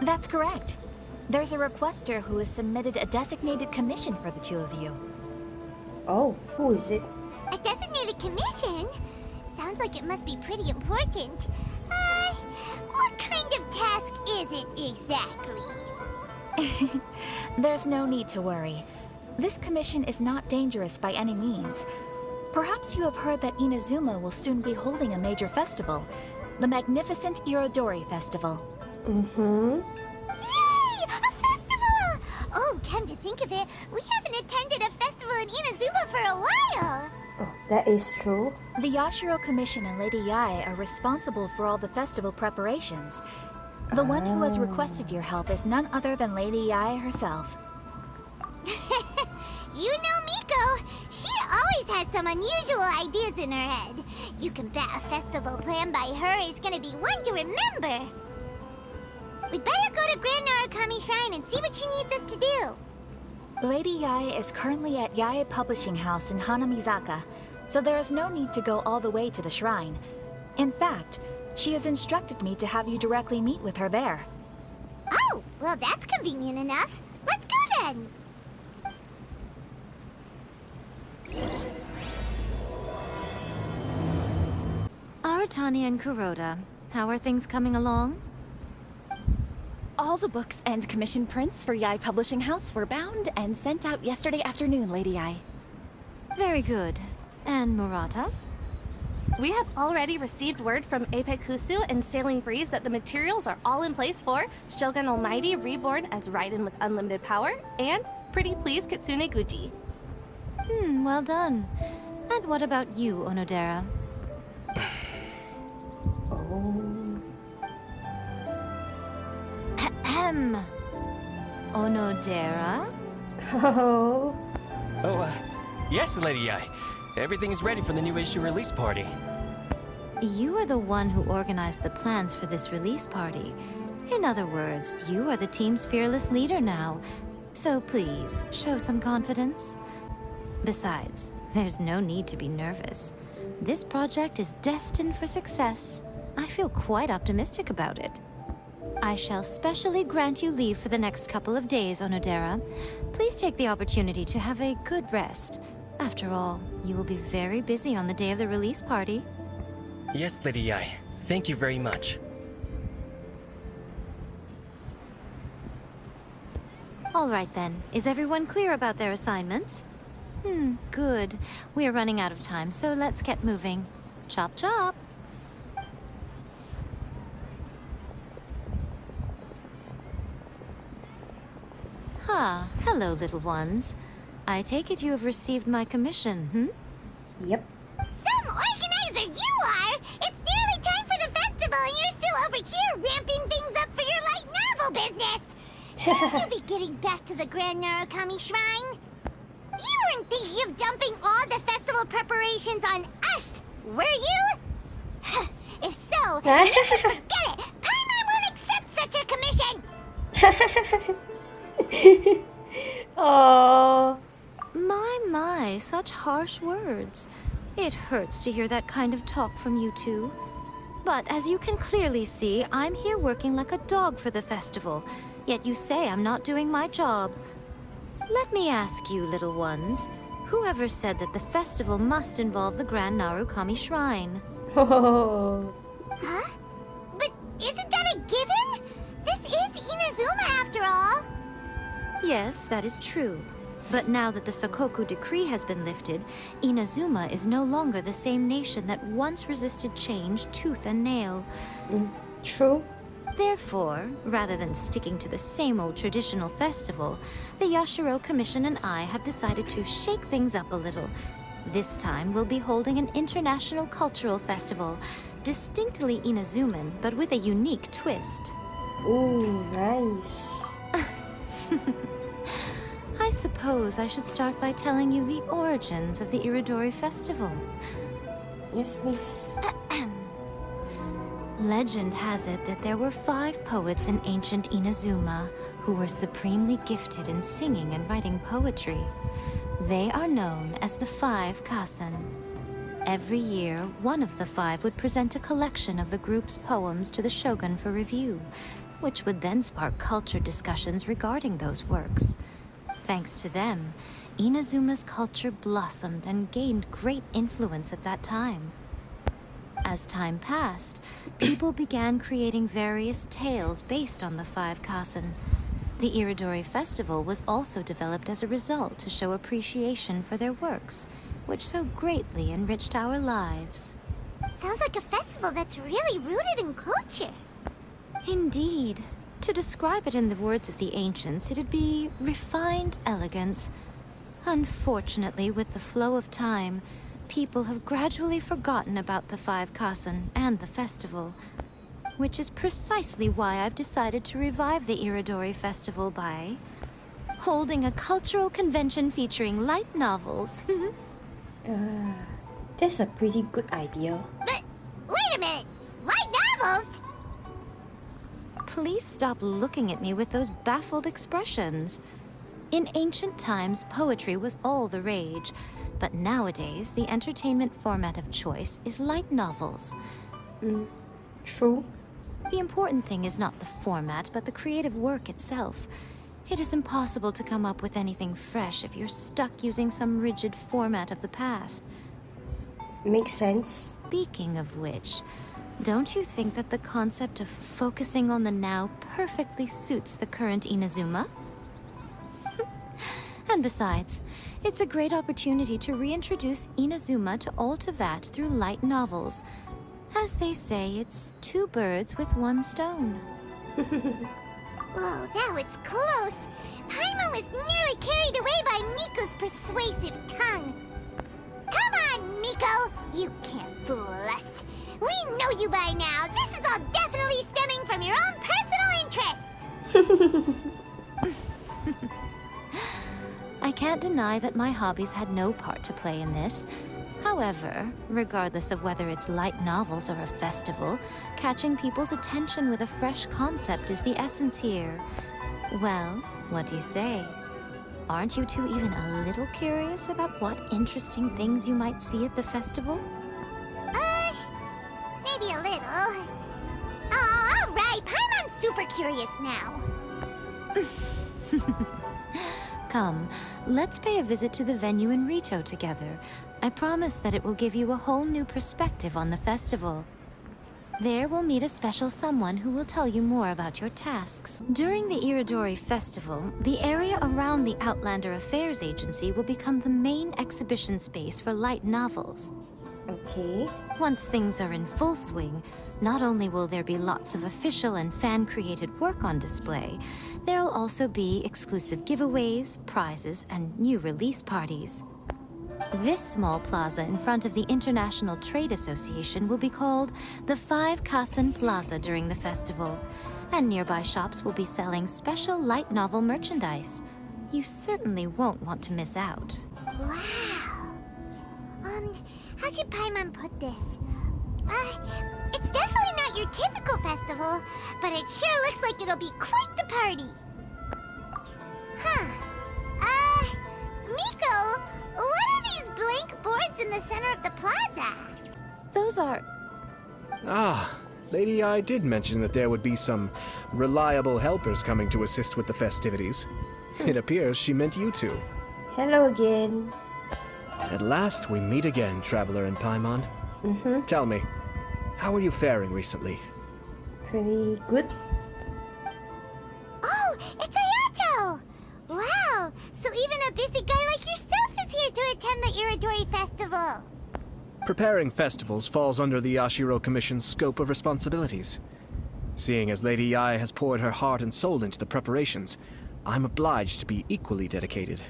That's correct. There's a requester who has submitted a designated commission for the two of you. Oh, who is it? A designated commission? Sounds like it must be pretty important. What kind of task is it exactly? There's no need to worry. This commission is not dangerous by any means. Perhaps you have heard that Inazuma will soon be holding a major festival, the magnificent Irodori Festival. Mm-hmm. Yay! A festival! Oh, come to think of it, we haven't attended a festival in Inazuma for a while. Oh, that is true. The Yashiro Commission and Lady Yae are responsible for all the festival preparations. The one who has requested your help is none other than Lady Yae herself. You know Miko. She always has some unusual ideas in her head. You can bet a festival planned by her is gonna be one to remember. We'd better go to Grand Narukami Shrine and see what she needs us to do. Lady Yae is currently at Yae Publishing House in Hanamizaka, so there is no need to go all the way to the shrine. In fact, she has instructed me to have you directly meet with her there. Oh, well that's convenient enough. Let's go then. Aratani and Kuroda, how are things coming along? All the books and commission prints for Yae Publishing House were bound and sent out yesterday afternoon, Lady Yae. Very good. And Murata? We have already received word from Apekusu and Sailing Breeze that the materials are all in place for Shogun Almighty Reborn as Raiden with Unlimited Power and Pretty Please Kitsune Guji. Well done. And what about you, Onodera? Ahem. Onodera? Oh. Yes, Lady Yae. Everything is ready for the new issue release party. You are the one who organized the plans for this release party. In other words, you are the team's fearless leader now. So please, show some confidence. Besides, there's no need to be nervous. This project is destined for success. I feel quite optimistic about it. I shall specially grant you leave for the next couple of days, Onodera. Please take the opportunity to have a good rest. After all, you will be very busy on the day of the release party. Yes, Lady Yae. Thank you very much. All right then. Is everyone clear about their assignments? Good. We are running out of time, so let's get moving. Chop chop! Hello, little ones. I take it you have received my commission, Yep. Some organizer you are! It's nearly time for the festival and you're still over here ramping things up for your light novel business! Shouldn't you be getting back to the Grand Narukami Shrine? You weren't thinking of dumping all the festival preparations on us, were you? If so, you can forget it! Paimon won't accept such a commission! Oh. My, such harsh words. It hurts to hear that kind of talk from you two. But as you can clearly see, I'm here working like a dog for the festival. Yet you say I'm not doing my job. Let me ask you, little ones. Whoever said that the festival must involve the Grand Narukami Shrine? Oh. Huh? But isn't that a given? This is Inazuma after all. Yes, that is true. But now that the Sokoku decree has been lifted, Inazuma is no longer the same nation that once resisted change tooth and nail. True. Therefore, rather than sticking to the same old traditional festival, the Yashiro Commission and I have decided to shake things up a little. This time we'll be holding an international cultural festival, distinctly Inazuman, but with a unique twist. Ooh, nice. I suppose I should start by telling you the origins of the Irodori Festival. Yes, please. Legend has it that there were 5 poets in ancient Inazuma who were supremely gifted in singing and writing poetry. They are known as the 5 Kasen. Every year, one of the 5 would present a collection of the group's poems to the shogun for review. which would then spark culture discussions regarding those works. Thanks to them, Inazuma's culture blossomed and gained great influence at that time. As time passed, people began creating various tales based on the Five Kasen. The Iridori Festival was also developed as a result to show appreciation for their works, which so greatly enriched our lives. Sounds like a festival that's really rooted in culture. Indeed. To describe it in the words of the ancients, it'd be refined elegance. Unfortunately, with the flow of time, people have gradually forgotten about the Five Kasen and the festival, which is precisely why I've decided to revive the Iridori Festival by holding a cultural convention featuring light novels. That's a pretty good idea. But wait a minute! Light novels? Please stop looking at me with those baffled expressions. In ancient times, poetry was all the rage, but nowadays, the entertainment format of choice is light novels. True. The important thing is not the format, but the creative work itself. It is impossible to come up with anything fresh if you're stuck using some rigid format of the past. Makes sense. Speaking of which, don't you think that the concept of focusing on the now perfectly suits the current Inazuma? And besides, it's a great opportunity to reintroduce Inazuma to all Teyvat through light novels. As they say, it's two birds with one stone. Whoa, that was close. Paimon was nearly carried away by Miko's persuasive tongue. Come on, Miko! You can't fool us. We know you by now. This is all definitely stemming from your own personal interest. I can't deny that my hobbies had no part to play in this. However, regardless of whether it's light novels or a festival, catching people's attention with a fresh concept is the essence here. Well, what do you say? Aren't you two even a little curious about what interesting things you might see at the festival? Maybe a little. Oh, all right. Paimon's super curious now. Come, let's pay a visit to the venue in Rito together. I promise that it will give you a whole new perspective on the festival. There we'll meet a special someone who will tell you more about your tasks. During the Iridori Festival, the area around the Outlander Affairs Agency will become the main exhibition space for light novels. Okay. Once things are in full swing, not only will there be lots of official and fan-created work on display, there'll also be exclusive giveaways, prizes, and new release parties. This small plaza in front of the International Trade Association will be called the Five Kasen Plaza during the festival, and nearby shops will be selling special light novel merchandise. You certainly won't want to miss out. Wow. How should Paimon put this? It's definitely not your typical festival, but it sure looks like it'll be quite the party. Huh. Miko, what are these blank boards in the center of the plaza? Those are... Ah, Lady I did mention that there would be some reliable helpers coming to assist with the festivities. It appears she meant you two. Hello again. At last we meet again, Traveler and Paimon. Tell me, how are you faring recently? Pretty good. Oh, it's Ayato! Wow, so even a busy guy like yourself is here to attend the Iridori Festival. Preparing festivals falls under the Yashiro Commission's scope of responsibilities. Seeing as Lady Ai has poured her heart and soul into the preparations, I'm obliged to be equally dedicated.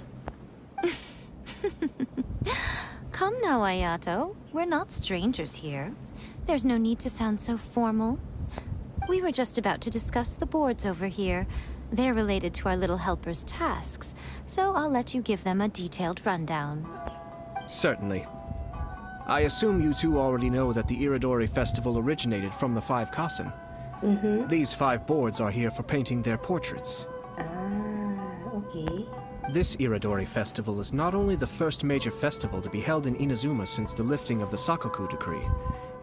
Come now, Ayato. We're not strangers here. There's no need to sound so formal. We were just about to discuss the boards over here. They're related to our little helper's tasks, so I'll let you give them a detailed rundown. Certainly. I assume you two already know that the Iridori Festival originated from the Five Kasen. These 5 boards are here for painting their portraits. Ah, okay. This Iridori Festival is not only the first major festival to be held in Inazuma since the lifting of the Sakoku decree,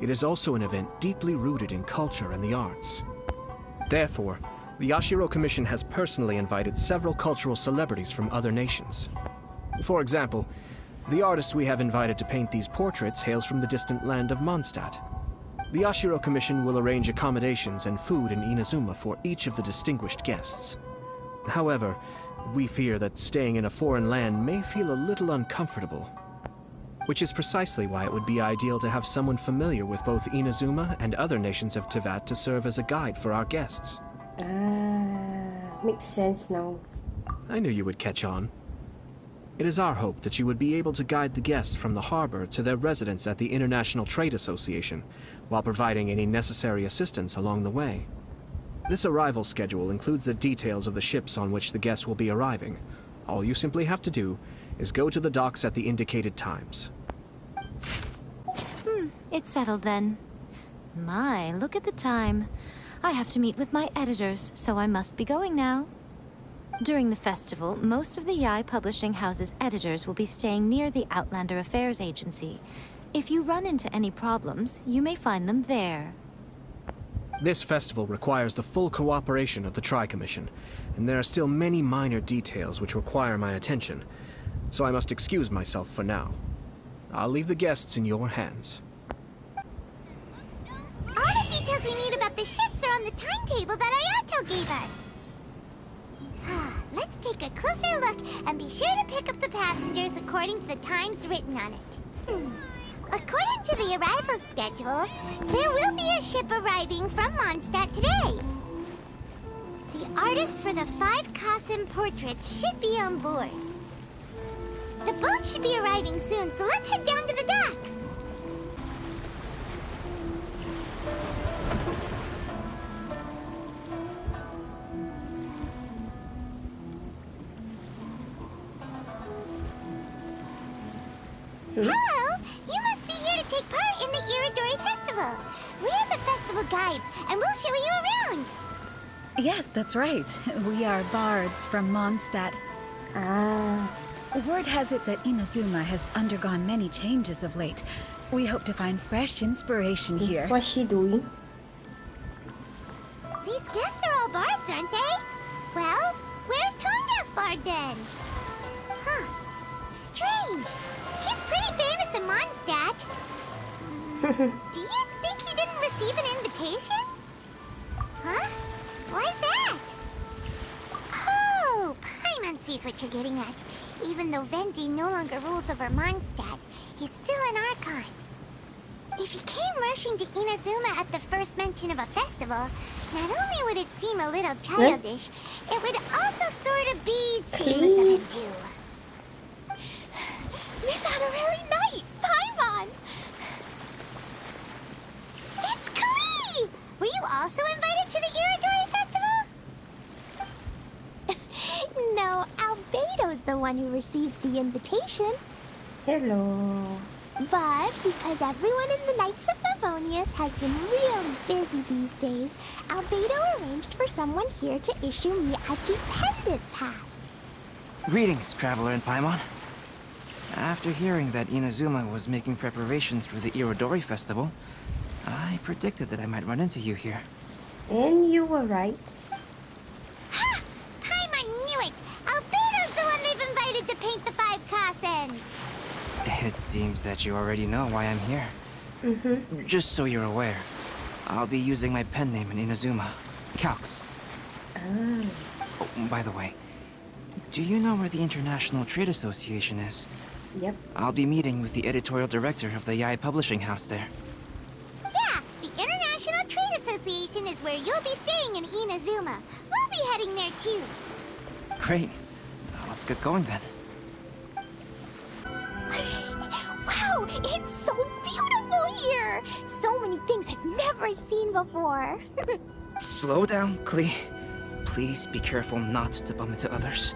it is also an event deeply rooted in culture and the arts. Therefore, The Yashiro Commission has personally invited several cultural celebrities from other nations. For example, the artist we have invited to paint these portraits hails from the distant land of Mondstadt. The Yashiro Commission will arrange accommodations and food in Inazuma for each of the distinguished guests. However, we fear that staying in a foreign land may feel a little uncomfortable, which is precisely why it would be ideal to have someone familiar with both Inazuma and other nations of Teyvat to serve as a guide for our guests. Makes sense now. I knew you would catch on. It is our hope that you would be able to guide the guests from the harbor to their residence at the International Trade Association, while providing any necessary assistance along the way. This arrival schedule includes the details of the ships on which the guests will be arriving. All you simply have to do is go to the docks at the indicated times. It's settled then. My, look at the time. I have to meet with my editors, so I must be going now. During the festival, most of the Yae Publishing House's editors will be staying near the Outlander Affairs Agency. If you run into any problems, you may find them there. This festival requires the full cooperation of the Tri-Commission, and there are still many minor details which require my attention, so I must excuse myself for now. I'll leave the guests in your hands. All the details we need about the ships are on the timetable that Ayato gave us. Let's take a closer look and be sure to pick up the passengers according to the times written on it. According to the arrival schedule, there will be a ship arriving from Mondstadt today. The artist for the 5 Kasim portraits should be on board. The boat should be arriving soon, so let's head down to the docks. Hello! You must be here to take part in the Iridori Festival. We're the festival guides, and we'll show you around. Yes, that's right. We are bards from Mondstadt. Word has it that Inazuma has undergone many changes of late. We hope to find fresh inspiration here. What's she doing? These guests are all bards, aren't they? Well, where's Tonga's bard then? Huh. Strange. He's pretty famous in Mondstadt. Do you think he didn't receive an invitation? Huh? Why's that? Oh, Paimon sees what you're getting at. Even though Venti no longer rules over Mondstadt, he's still an Archon. If he came rushing to Inazuma at the first mention of a festival, not only would it seem a little childish, it would also sort of be shameless of him too. Miss Honorary Knight, Paimon! It's Klee! Were you also invited to the Iridori Festival? No, Albedo's the one who received the invitation. Hello. But because everyone in the Knights of Favonius has been really busy these days, Albedo arranged for someone here to issue me a dependent pass. Greetings, Traveler and Paimon. After hearing that Inazuma was making preparations for the Irodori Festival, I predicted that I might run into you here. And you were right. Ha! Paimon knew it! Albedo's the one they've invited to paint the 5 Kasen! It seems that you already know why I'm here. Just so you're aware, I'll be using my pen name in Inazuma, Calx. Oh, by the way, do you know where the International Trade Association is? Yep. I'll be meeting with the editorial director of the Yae Publishing House there. Yeah, the International Trade Association is where you'll be staying in Inazuma. We'll be heading there too. Great. Let's get going then. Wow, it's so beautiful here! So many things I've never seen before. Slow down, Klee. Please be careful not to bump into others.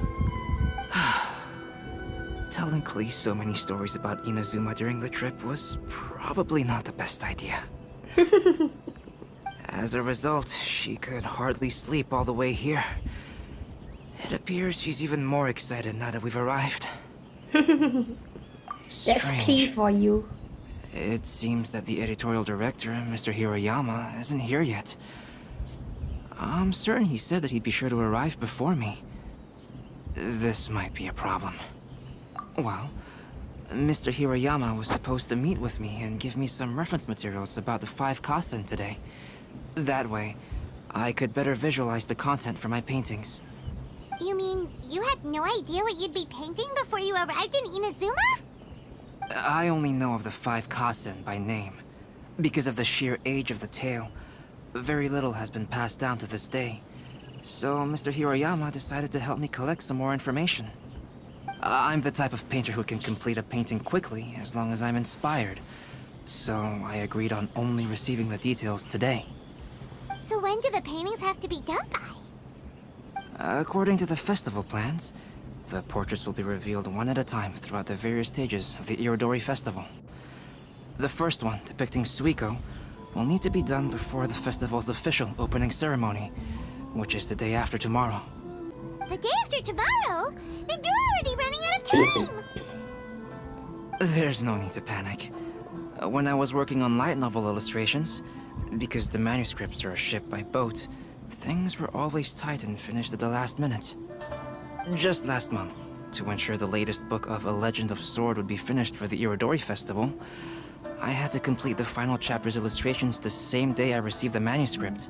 Telling Klee so many stories about Inazuma during the trip was probably not the best idea. As a result, she could hardly sleep all the way here. It appears she's even more excited now that we've arrived. That's key for you. It seems that the editorial director, Mr. Hiroyama, isn't here yet. I'm certain he said that he'd be sure to arrive before me. This might be a problem. Well, Mr. Hirayama was supposed to meet with me and give me some reference materials about the 5 Kasen today. That way, I could better visualize the content for my paintings. You mean you had no idea what you'd be painting before you arrived in Inazuma? I only know of the 5 Kasen by name. Because of the sheer age of the tale, very little has been passed down to this day. So Mr. Hirayama decided to help me collect some more information. I'm the type of painter who can complete a painting quickly as long as I'm inspired. So I agreed on only receiving the details today. So when do the paintings have to be done by? According to the festival plans, the portraits will be revealed one at a time throughout the various stages of the Irodori Festival. The first one, depicting Suikou, will need to be done before the festival's official opening ceremony, which is the day after tomorrow. The day after tomorrow? Then you're already running out of time! There's no need to panic. When I was working on light novel illustrations, because the manuscripts are shipped by boat, things were always tight and finished at the last minute. Just last month, to ensure the latest book of A Legend of Sword would be finished for the Irodori Festival, I had to complete the final chapter's illustrations the same day I received the manuscript.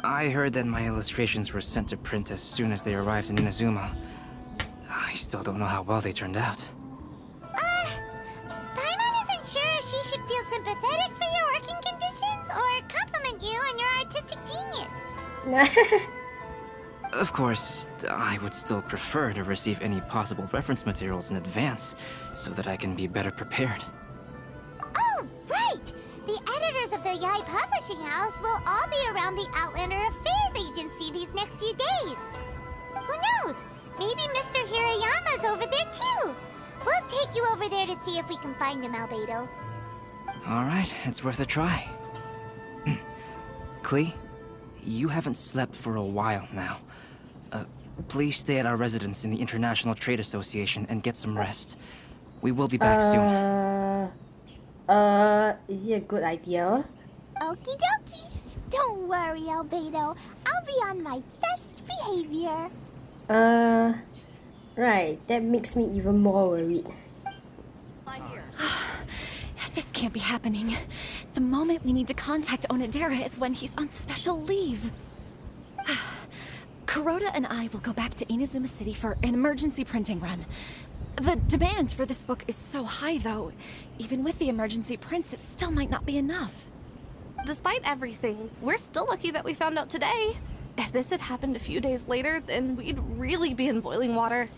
I heard that my illustrations were sent to print as soon as they arrived in Inazuma. I still don't know how well they turned out. Paimon isn't sure if she should feel sympathetic for your working conditions or compliment you on your artistic genius. Of course, I would still prefer to receive any possible reference materials in advance, so that I can be better prepared. Oh, right! The editors of the Yai Publishing House will all be around the Outlander Affairs Agency these next few days. Who knows? Maybe Mr. Hirayama's over there too. We'll take you over there to see if we can find him, Albedo. Alright, it's worth a try. Klee, you haven't slept for a while now. Please stay at our residence in the International Trade Association and get some rest. We will be back soon. Is it a good idea? Okie dokie. Don't worry, Albedo. I'll be on my best behavior. Right. That makes me even more worried. This can't be happening. The moment we need to contact Onodera is when he's on special leave. Kuroda and I will go back to Inazuma City for an emergency printing run. The demand for this book is so high, though. Even with the emergency prints, it still might not be enough. Despite everything, we're still lucky that we found out today. If this had happened a few days later, then we'd really be in boiling water.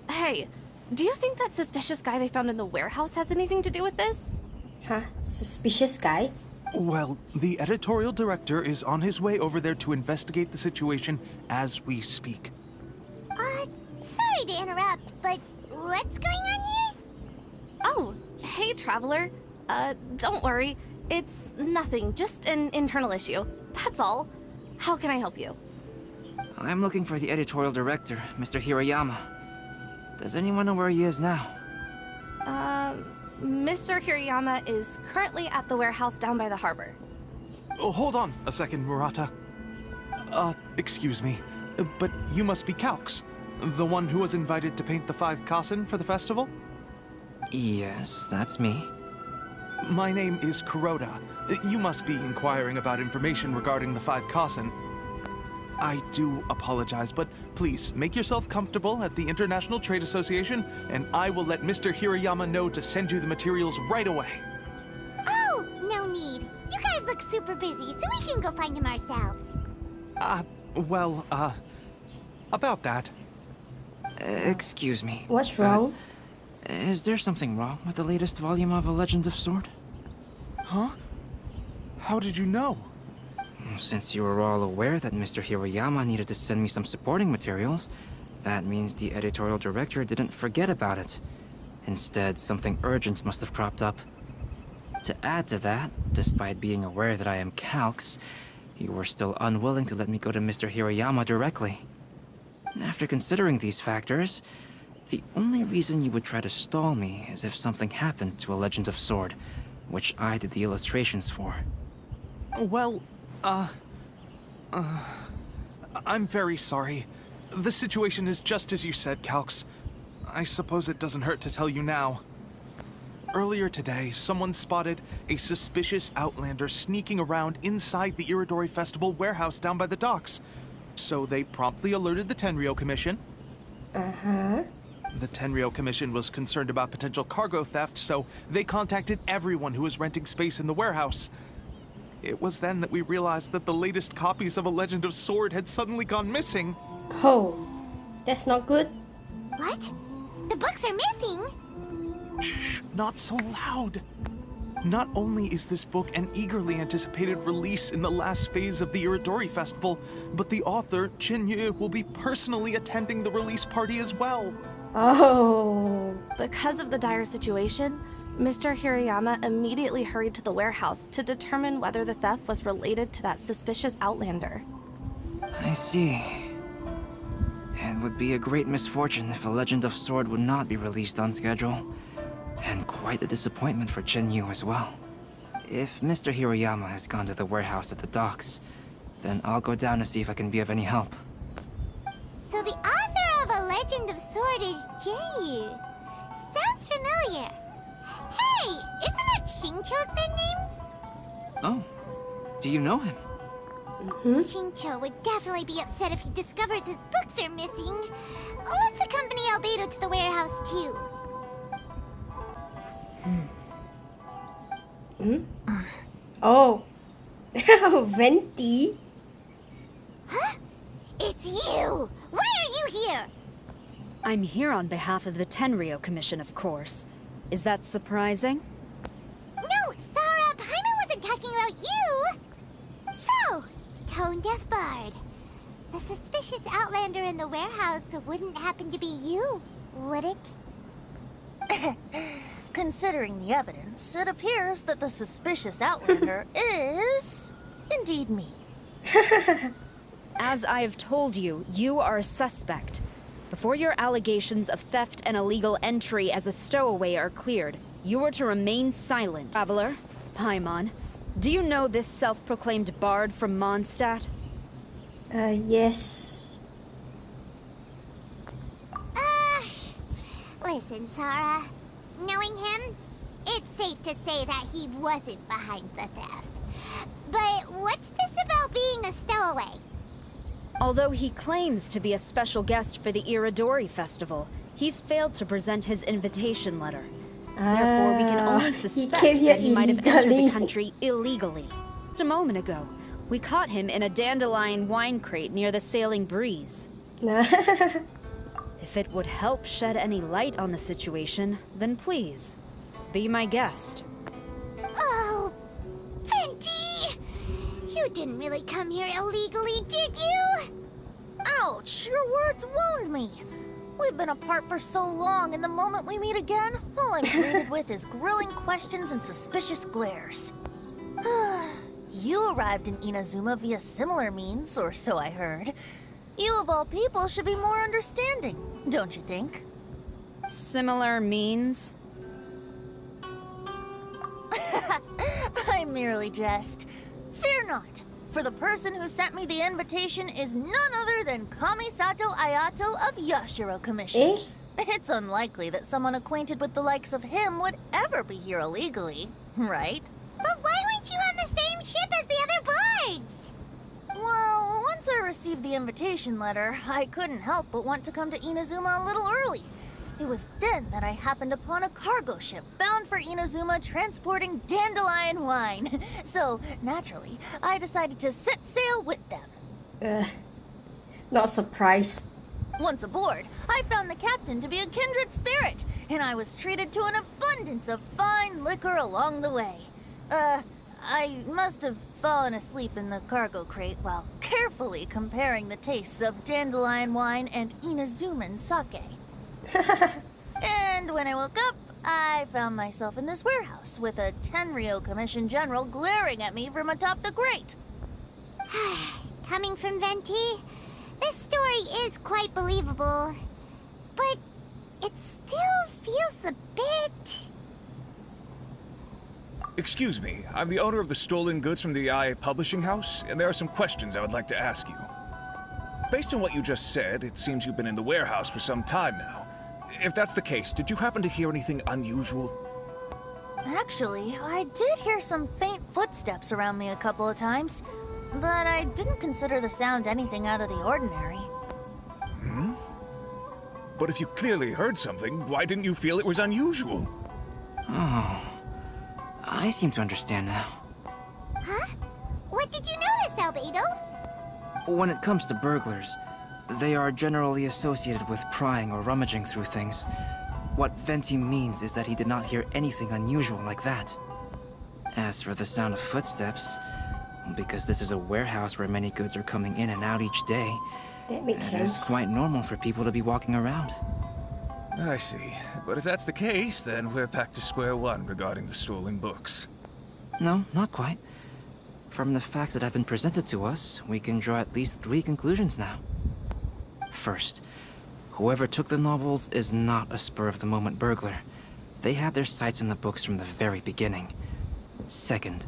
Hey, do you think that suspicious guy they found in the warehouse has anything to do with this? Huh? Suspicious guy? Well, the editorial director is on his way over there to investigate the situation as we speak. Sorry to interrupt, but what's going on here? Oh, hey, Traveler. Don't worry. It's nothing, just an internal issue. That's all. How can I help you? I'm looking for the editorial director, Mr. Hirayama. Does anyone know where he is now? Mr. Hirayama is currently at the warehouse down by the harbor. Oh, hold on a second, Murata. Excuse me, but you must be Calx, the one who was invited to paint the 5 Kasen for the festival? Yes, that's me. My name is Kuroda. You must be inquiring about information regarding the 5 Kasen. I do apologize, but please make yourself comfortable at the International Trade Association, and I will let Mr. Hirayama know to send you the materials right away. Oh, no need. You guys look super busy, so we can go find him ourselves. About that. Excuse me. What's wrong? Is there something wrong with the latest volume of A Legend of Sword? Huh? How did you know? Since you were all aware that Mr. Hirayama needed to send me some supporting materials, that means the editorial director didn't forget about it. Instead, something urgent must have cropped up. To add to that, despite being aware that I am Calx, you were still unwilling to let me go to Mr. Hirayama directly. After considering these factors, the only reason you would try to stall me is if something happened to A Legend of Sword, which I did the illustrations for. Well, I'm very sorry. The situation is just as you said, Calx. I suppose it doesn't hurt to tell you now. Earlier today, someone spotted a suspicious outlander sneaking around inside the Iridori Festival warehouse down by the docks. So they promptly alerted the Tenryou Commission. Uh-huh. The Tenryou Commission was concerned about potential cargo theft, so they contacted everyone who was renting space in the warehouse. It was then that we realized that the latest copies of A Legend of Sword had suddenly gone missing. Oh, that's not good. What? The books are missing? Shh, not so loud. Not only is this book an eagerly anticipated release in the last phase of the Iridori Festival, but the author, Jinyu, will be personally attending the release party as well. Oh. Because of the dire situation, Mr. Hirayama immediately hurried to the warehouse to determine whether the theft was related to that suspicious outlander. I see. It would be a great misfortune if A Legend of Sword would not be released on schedule. And quite a disappointment for Jinyu as well. If Mr. Hirayama has gone to the warehouse at the docks, then I'll go down to see if I can be of any help. So the author of A Legend of Sword is Jinyu. Sounds familiar. Hey, isn't that Xingqiu's pen name? Oh, do you know him? Xingqiu would definitely be upset if he discovers his books are missing. Let's accompany Albedo to the warehouse too. Oh. Venti? Huh? It's you! Why are you here? I'm here on behalf of the Tenryou Commission, of course. Is that surprising? No, Sarah, Paimon wasn't talking about you! So, tone-deaf bard. The suspicious outlander in the warehouse wouldn't happen to be you, would it? Considering the evidence, it appears that the suspicious outlander is indeed me. As I have told you, you are a suspect. Before your allegations of theft and illegal entry as a stowaway are cleared, you are to remain silent. Traveler, Paimon, do you know this self-proclaimed bard from Mondstadt? Yes. Listen, Sarah. Knowing him, it's safe to say that he wasn't behind the theft. But what's this about being a stowaway? Although he claims to be a special guest for the Iridori Festival, he's failed to present his invitation letter. Therefore, we can only suspect that he might have entered the country illegally. Just a moment ago, we caught him in a dandelion wine crate near the Sailing Breeze. If it would help shed any light on the situation, then please, be my guest. Oh, Venti! You didn't really come here illegally, did you? Ouch, your words wound me. We've been apart for so long, and the moment we meet again, all I'm greeted with is grilling questions and suspicious glares. You arrived in Inazuma via similar means, or so I heard. You of all people should be more understanding, don't you think? Similar means? I merely jest. Fear not, for the person who sent me the invitation is none other than Kamisato Ayato of Yashiro Commission. It's unlikely that someone acquainted with the likes of him would ever be here illegally, right? But why weren't you on the same ship as the other bards? Well, once I received the invitation letter, I couldn't help but want to come to Inazuma a little early. It was then that I happened upon a cargo ship bound for Inazuma transporting dandelion wine. So, naturally, I decided to set sail with them. Not surprised. Once aboard, I found the captain to be a kindred spirit, and I was treated to an abundance of fine liquor along the way. I must have fallen asleep in the cargo crate while carefully comparing the tastes of dandelion wine and Inazuman sake. And when I woke up, I found myself in this warehouse with a Tenryou Commission general glaring at me from atop the grate. Coming from Venti, this story is quite believable. But it still feels a bit... Excuse me, I'm the owner of the stolen goods from the IA publishing house, and there are some questions I would like to ask you. Based on what you just said, it seems you've been in the warehouse for some time now. If that's the case, did you happen to hear anything unusual? Actually, I did hear some faint footsteps around me a couple of times, but I didn't consider the sound anything out of the ordinary. Hmm? But if you clearly heard something, why didn't you feel it was unusual? Oh, I seem to understand now. Huh? What did you notice, Albedo? When it comes to burglars, they are generally associated with prying or rummaging through things. What Venti means is that he did not hear anything unusual like that. As for the sound of footsteps, because this is a warehouse where many goods are coming in and out each day, that makes sense. It is quite normal for people to be walking around. I see. But if that's the case, then we're back to square one regarding the stolen books. No, not quite. From the facts that have been presented to us, we can draw at least 3 conclusions now. First, whoever took the novels is not a spur-of-the-moment burglar. They had their sights on the books from the very beginning. Second,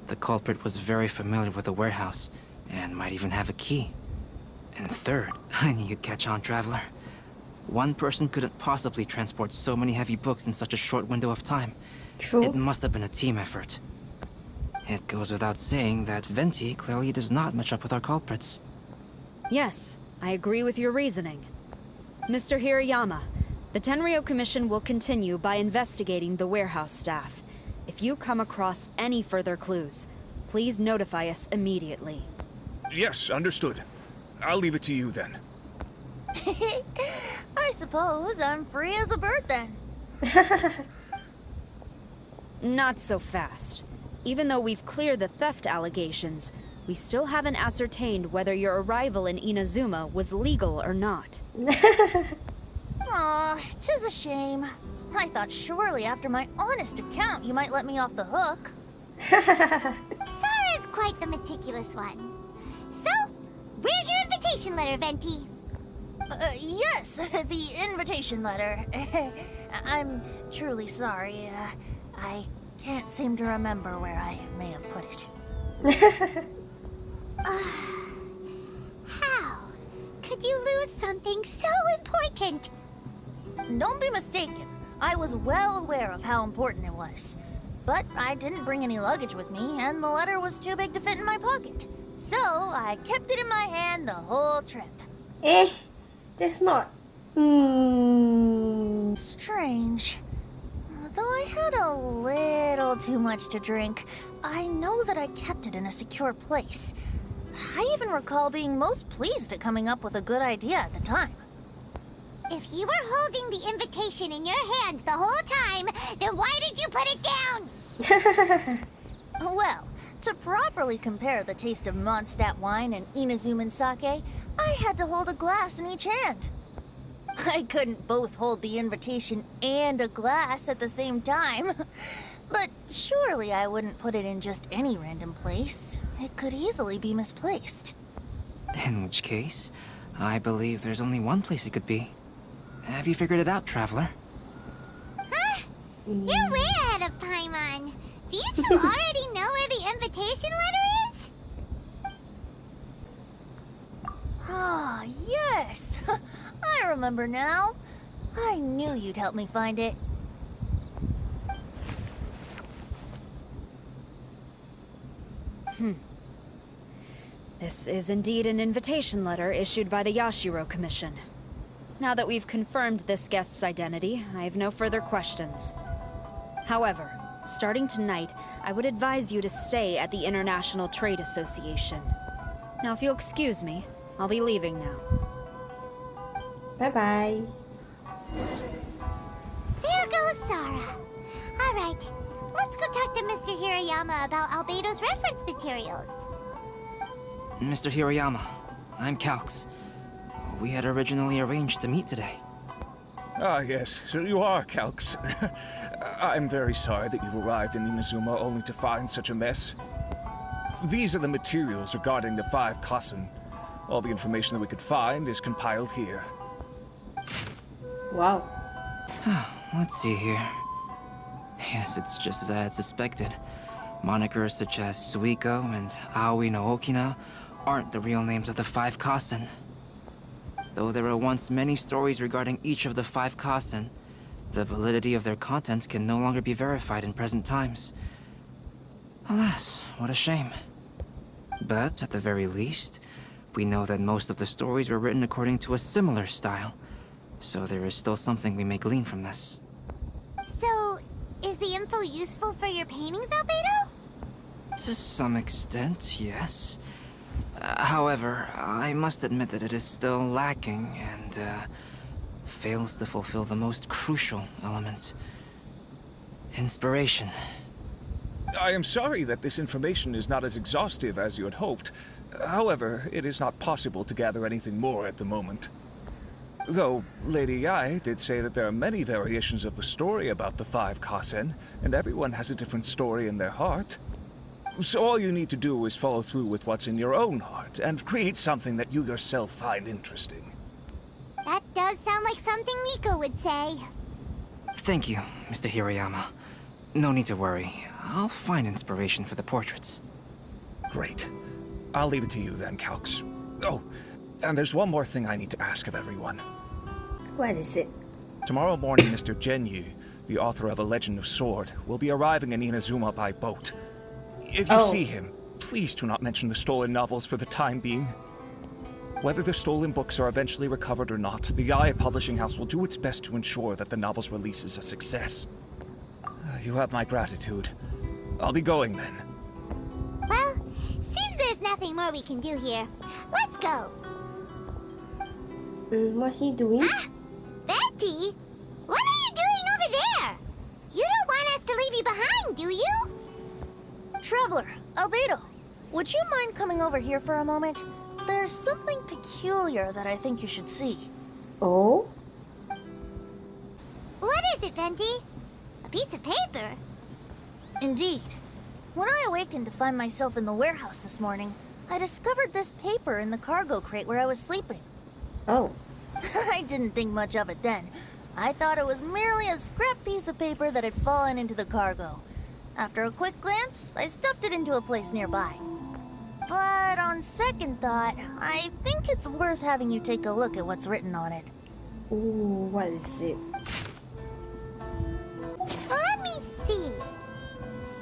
the culprit was very familiar with the warehouse, and might even have a key. And third, I knew you'd catch on, Traveler. One person couldn't possibly transport so many heavy books in such a short window of time. True. It must have been a team effort. It goes without saying that Venti clearly does not match up with our culprits. Yes, I agree with your reasoning. Mr. Hirayama, the Tenryou Commission will continue by investigating the warehouse staff. If you come across any further clues, please notify us immediately. Yes, understood. I'll leave it to you then. I suppose I'm free as a bird then. Not so fast. Even though we've cleared the theft allegations, we still haven't ascertained whether your arrival in Inazuma was legal or not. Aw, 'tis a shame. I thought surely after my honest account you might let me off the hook. Sara's quite the meticulous one. So, where's your invitation letter, Venti? Yes, the invitation letter. I'm truly sorry. I can't seem to remember where I may have put it. How could you lose something so important? Don't be mistaken. I was well aware of how important it was. But I didn't bring any luggage with me, and the letter was too big to fit in my pocket. So I kept it in my hand the whole trip. That's not... Strange. Though I had a little too much to drink, I know that I kept it in a secure place. I even recall being most pleased at coming up with a good idea at the time. If you were holding the invitation in your hand the whole time, then why did you put it down? Well, to properly compare the taste of Mondstadt wine and Inazuman sake, I had to hold a glass in each hand. I couldn't both hold the invitation and a glass at the same time. But surely I wouldn't put it in just any random place. It could easily be misplaced. In which case, I believe there's only one place it could be. Have you figured it out, Traveler? Huh? You're way ahead of Paimon. Do you two already know where the invitation letter is? Ah, yes! I remember now. I knew you'd help me find it. This is indeed an invitation letter issued by the Yashiro Commission. Now that we've confirmed this guest's identity, I have no further questions. However, starting tonight, I would advise you to stay at the International Trade Association. Now, if you'll excuse me, I'll be leaving now. Bye-bye. There goes Sara. Alright, let's go talk to Mr. Hirayama about Albedo's reference materials. Mr. Hirayama, I'm Calx. We had originally arranged to meet today. Ah, yes, so you are Calx. I'm very sorry that you've arrived in Inazuma only to find such a mess. These are the materials regarding the 5 Kassen. All the information that we could find is compiled here. Wow. Let's see here. Yes, it's just as I had suspected. Monikers such as Suikou and Aoi no Okina aren't the real names of the 5 Kasen. Though there were once many stories regarding each of the 5 Kasen, the validity of their contents can no longer be verified in present times. Alas, what a shame. But at the very least, we know that most of the stories were written according to a similar style, so there is still something we may glean from this. So, is the info useful for your paintings, Albedo? To some extent, yes. However, I must admit that it is still lacking and fails to fulfill the most crucial element. Inspiration. I am sorry that this information is not as exhaustive as you had hoped. However, it is not possible to gather anything more at the moment. Though, Lady Yae did say that there are many variations of the story about the 5 Kasen, and everyone has a different story in their heart. So all you need to do is follow through with what's in your own heart, and create something that you yourself find interesting. That does sound like something Miko would say. Thank you, Mr. Hirayama. No need to worry. I'll find inspiration for the portraits. Great. I'll leave it to you then, Calx. Oh, and there's one more thing I need to ask of everyone. What is it? Tomorrow morning, Mr. Genyu, the author of A Legend of Sword, will be arriving in Inazuma by boat. If you see him, please do not mention the stolen novels for the time being. Whether the stolen books are eventually recovered or not, the Yae Publishing House will do its best to ensure that the novel's release is a success. You have my gratitude. I'll be going then. Well, seems there's nothing more we can do here. Let's go. What's he doing? Ah! Venti? What are you doing over there? You don't want us to leave you behind, do you? Traveler, Albedo, would you mind coming over here for a moment? There's something peculiar that I think you should see. Oh? What is it, Venti? A piece of paper? Indeed. When I awakened to find myself in the warehouse this morning, I discovered this paper in the cargo crate where I was sleeping. Oh. I didn't think much of it then. I thought it was merely a scrap piece of paper that had fallen into the cargo. After a quick glance, I stuffed it into a place nearby. But on second thought, I think it's worth having you take a look at what's written on it. Ooh, what is it? Let me see.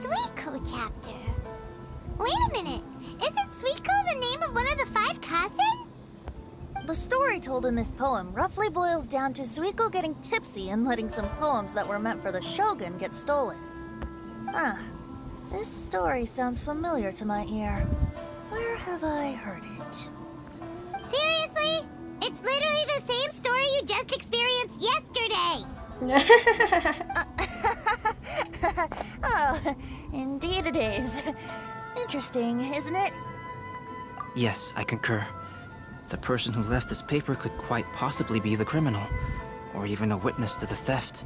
Suikou chapter. Wait a minute. Isn't Suikou the name of one of the 5 Kasen? The story told in this poem roughly boils down to Suikou getting tipsy and letting some poems that were meant for the Shogun get stolen. Ah, this story sounds familiar to my ear. Where have I heard it? Seriously? It's literally the same story you just experienced yesterday! Oh, indeed it is. Interesting, isn't it? Yes, I concur. The person who left this paper could quite possibly be the criminal, or even a witness to the theft.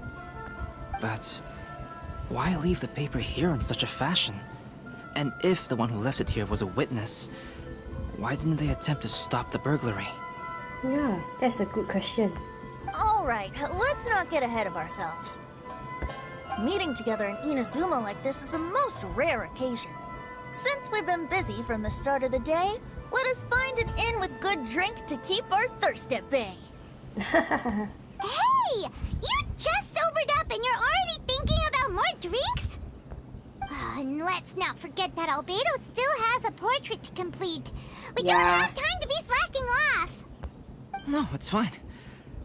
But why leave the paper here in such a fashion? And if the one who left it here was a witness, why didn't they attempt to stop the burglary? Yeah, that's a good question. Alright, let's not get ahead of ourselves. Meeting together in Inazuma like this is a most rare occasion. Since we've been busy from the start of the day, let us find an inn with good drink to keep our thirst at bay. Hey! You just sobered up and you're already thinking about more drinks? And let's not forget that Albedo still has a portrait to complete. We don't have time to be slacking off. No, it's fine.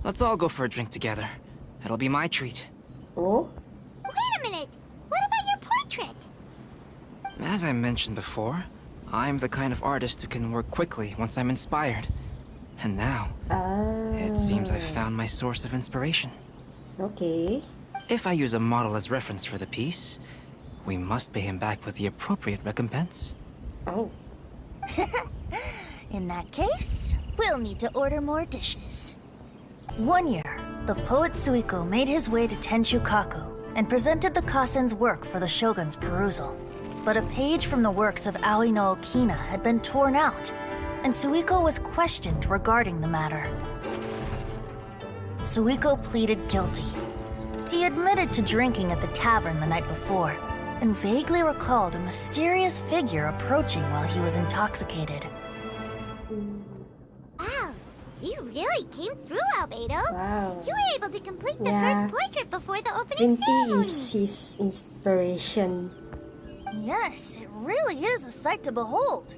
Let's all go for a drink together. It'll be my treat. Oh? Wait a minute. What about your portrait? As I mentioned before, I'm the kind of artist who can work quickly once I'm inspired. And now, it seems I've found my source of inspiration. Okay. If I use a model as reference for the piece, we must pay him back with the appropriate recompense. Oh. In that case, we'll need to order more dishes. One year, the poet Suikou made his way to Tenshukaku and presented the Kasen's work for the Shogun's perusal. But a page from the works of Aoi no Okina had been torn out, and Suikou was questioned regarding the matter. Suikou pleaded guilty. He admitted to drinking at the tavern the night before, and vaguely recalled a mysterious figure approaching while he was intoxicated. Wow, you really came through, Albedo. Wow. You were able to complete the Yeah. first portrait before the opening Venti ceremony. is his inspiration. Yes, it really is a sight to behold.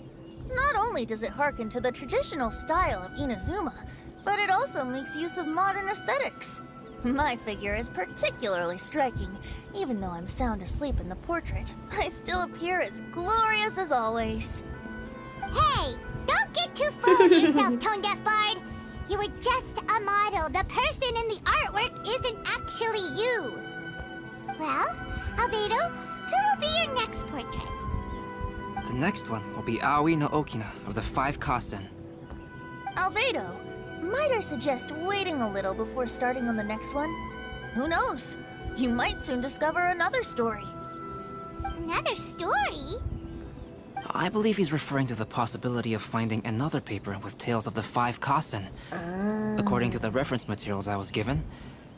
Not only does it harken to the traditional style of Inazuma, but it also makes use of modern aesthetics. My figure is particularly striking. Even though I'm sound asleep in the portrait, I still appear as glorious as always. Hey, don't get too full of yourself, Tone-Deaf Bard. You were just a model. The person in the artwork isn't actually you. Well, Albedo, who will be your next portrait? The next one will be Aoi no Okina of the 5 Kasen. Albedo, might I suggest waiting a little before starting on the next one? Who knows? You might soon discover another story. Another story? I believe he's referring to the possibility of finding another paper with tales of the 5 Kasen. According to the reference materials I was given,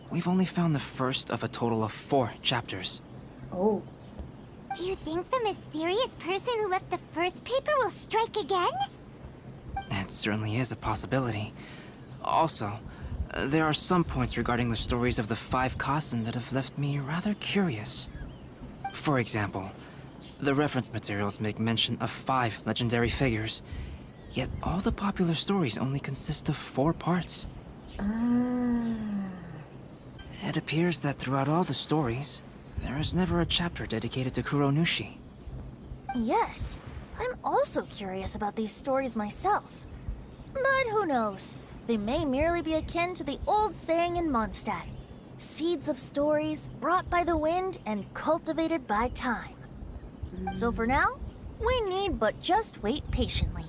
we've only found the first of a total of 4 chapters. Oh. Do you think the mysterious person who left the first paper will strike again? It certainly is a possibility. Also, there are some points regarding the stories of the 5 Kasen that have left me rather curious. For example, the reference materials make mention of 5 legendary figures, yet all the popular stories only consist of 4 parts. It appears that throughout all the stories, there is never a chapter dedicated to Kuronushi. Yes, I'm also curious about these stories myself. But who knows? They may merely be akin to the old saying in Mondstadt. Seeds of stories brought by the wind and cultivated by time. So for now, we need but just wait patiently.